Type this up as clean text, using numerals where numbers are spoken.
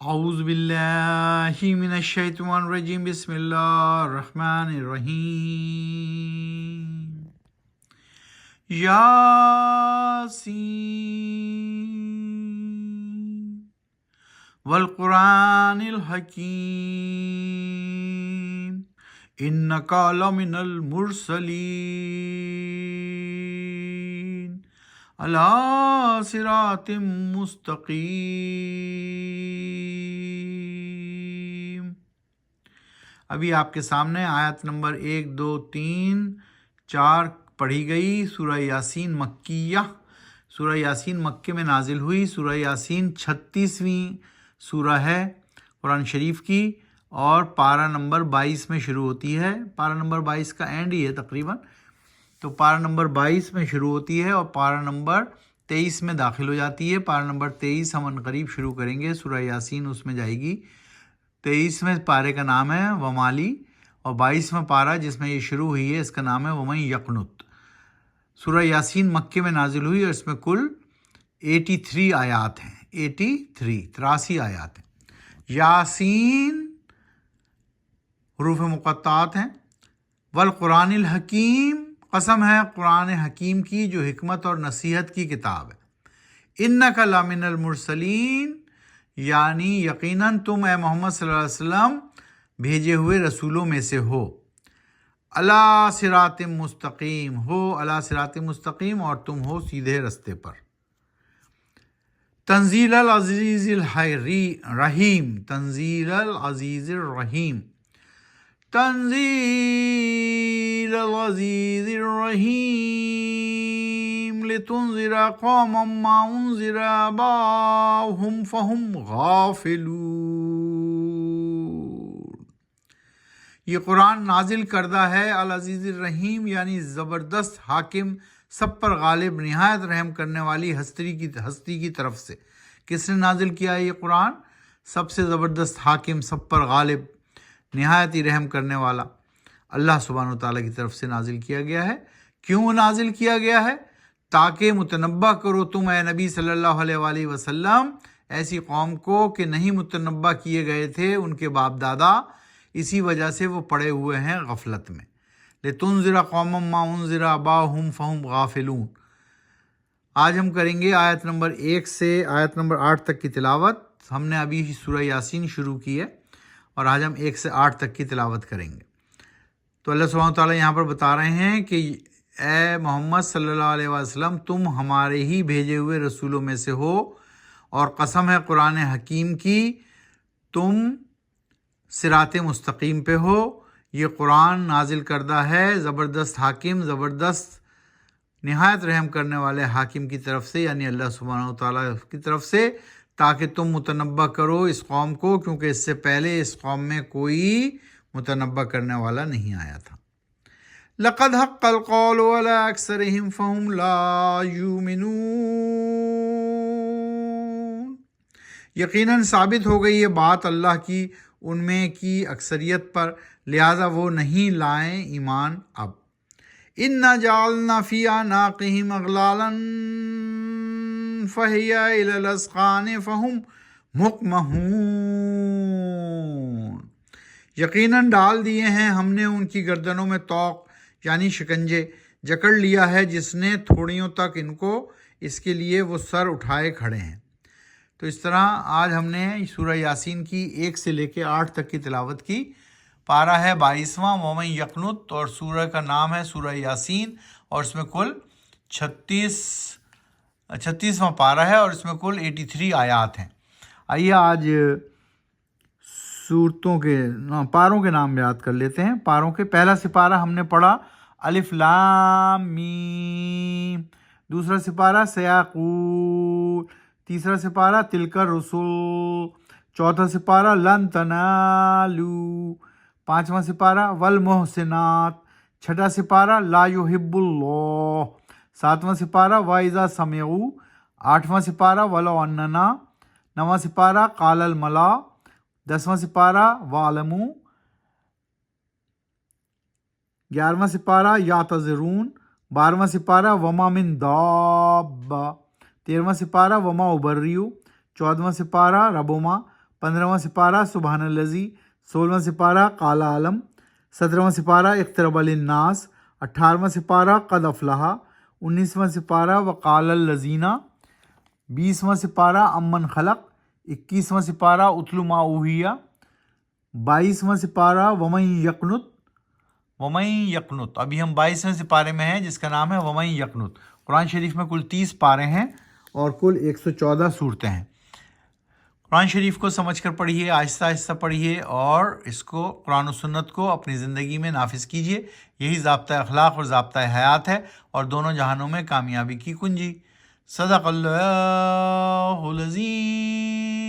اعوذ باللہ من الشیطان الرجیم بسم اللہ الرحمن الرحیم یاسین والقرآن الحکیم انک لمن المرسلین علی صراط مستقیم۔ ابھی آپ کے سامنے آیت نمبر 1 2 3 4 پڑھی گئی۔ سورہ یاسین مکیہ، سورہ یاسین مکے میں نازل ہوئی۔ سورہ یاسین 36ویں سورہ ہے قرآن شریف کی، اور پارہ نمبر 22 میں شروع ہوتی ہے۔ پارہ نمبر 22 کا اینڈ ہی ہے تقریباً، تو پارہ نمبر 22 میں شروع ہوتی ہے اور پارہ نمبر 23 میں داخل ہو جاتی ہے۔ پارہ نمبر 23 ہم عنقریب شروع کریں گے، سورہ یاسین اس میں جائے گی۔ 23ویں پارے کا نام ہے ومالی، اور 22واں پارہ جس میں یہ شروع ہوئی ہے اس کا نام ہے ومن یقنت۔ سورہ یاسین مکے میں نازل ہوئی اور اس میں کل 83 آیات ہیں۔ 83 آیات ہیں۔ یاسین حروف مقطعات ہیں۔ والقرآن الحکیم، قسم ہے قرآن حکیم کی جو حکمت اور نصیحت کی کتاب ہے۔ انک لمن المرسلین، یعنی یقیناً تم اے محمد صلی اللہ علیہ وسلم بھیجے ہوئے رسولوں میں سے ہو۔ علی صراط مستقیم ہو، علی صراط مستقیم، اور تم ہو سیدھے رستے پر۔ تنزیل العزیز الرحیم، تنزیل العزیز الرحیم، تنزیل العزیز الرحیم، لتنذر قوما ما انذر آباؤهم فهم غافلون۔ یہ قرآن نازل کردہ ہے العزیز الرحیم، یعنی زبردست حاکم، سب پر غالب، نہایت رحم کرنے والی ہستی کی طرف سے۔ کس نے نازل کیا ہے یہ قرآن؟ سب سے زبردست حاکم، سب پر غالب، نہایت ہی رحم کرنے والا اللہ سبحانہ وتعالیٰ کی طرف سے نازل کیا گیا ہے۔ کیوں نازل کیا گیا ہے؟ تاکہ متنبہ کرو تم اے نبی صلی اللہ علیہ وآلہ وسلم ایسی قوم کو کہ نہیں متنبہ کیے گئے تھے ان کے باپ دادا، اسی وجہ سے وہ پڑے ہوئے ہیں غفلت میں۔ لتنذر قوما ما انذر آباؤهم فهم غافلون۔ آج ہم کریں گے آیت نمبر 1 سے آیت نمبر 8 تک کی تلاوت۔ ہم نے ابھی سورہ یاسین شروع کی ہے اور آج ہم 1 سے 8 تک کی تلاوت کریں گے۔ تو اللہ سبحانہ وتعالیٰ یہاں پر بتا رہے ہیں کہ اے محمد صلی اللہ علیہ وسلم تم ہمارے ہی بھیجے ہوئے رسولوں میں سے ہو، اور قسم ہے قرآن حکیم کی تم صراط مستقیم پہ ہو۔ یہ قرآن نازل کردہ ہے زبردست حاکم، زبردست نہایت رحم کرنے والے حاکم کی طرف سے، یعنی اللہ سبحانہ وتعالیٰ کی طرف سے، تاکہ تم متنبہ کرو اس قوم کو، کیونکہ اس سے پہلے اس قوم میں کوئی متنبہ کرنے والا نہیں آیا تھا۔ لقد حق القول علی اکثرهم فهم لا یؤمنون، یقیناً ثابت ہو گئی یہ بات اللہ کی ان میں کی اکثریت پر، لہذا وہ نہیں لائیں ایمان اب۔ اِنَّا جَعَلْنَا فِي أَعْنَاقِهِمْ أَغْلَالًا فَهِيَ إِلَى الْأَذْقَانِ فَهُمْ مُقْمَحُونَ، یقیناً ڈال دیے ہیں ہم نے ان کی گردنوں میں طوق، یعنی شکنجے، جکڑ لیا ہے جس نے تھوڑیوں تک ان کو، اس کے لیے وہ سر اٹھائے کھڑے ہیں۔ تو اس طرح آج ہم نے سورہ یاسین کی 1 سے لے کے 8 تک کی تلاوت کی۔ پارہ ہے 22واں ومن یقنت، اور سورہ کا نام ہے سورہ یاسین، اور اس میں کل 36واں پارہ ہے، اور اس میں کل 83 آیات ہیں۔ آئیے آج سورتوں کے پاروں کے نام یاد کر لیتے ہیں۔ پاروں کے پہلا سپارہ ہم نے پڑھا الف لام میم، دوسرا سپارہ سیاقول، تیسرا سپارہ تلک الرسل، چوتھا سپارہ لن تنالوا، پانچواں سپارہ والمحسنات، چھٹا سپارہ لا یحب اللہ، ساتواں سپارہ وَإِذَا سَمِعُوا، آٹھواں سپارہ وَلَوْ أَنَّنَا، نواں سپارہ قَالَ الْمَلَأُ، 10واں سپارہ وَاعْلَمُوا، 11واں سپارہ یعتذرون، 12واں سپارہ وَمَا مِن دَابَّةٍ، 13واں سپارہ وَمَا أُبَرِّئُ، 14واں سپارہ ربوما، 15واں سپارہ سبحان الذی، 16واں سپارہ قال عالم، 17واں سپارہ اقترب للناس، 18واں سپارہ قد افلح، 19واں سپارہ وقال الذین، 20واں سپارہ امن خلق، 21واں سپارہ اتل ما اوحی، 22واں سپارہ ومن یقنت۔ ابھی ہم 22ویں سپارے میں ہیں جس کا نام ہے ومن یقنت۔ قرآن شریف میں کل 30 پارے ہیں اور کل 114 صورتیں ہیں۔ قرآن شریف کو سمجھ کر پڑھیے، آہستہ آہستہ پڑھیے اور اس کو قرآن و سنت کو اپنی زندگی میں نافذ کیجیے۔ یہی ضابطۂ اخلاق اور ضابطۂ حیات ہے اور دونوں جہانوں میں کامیابی کی کنجی۔ صدق اللہ العظیم۔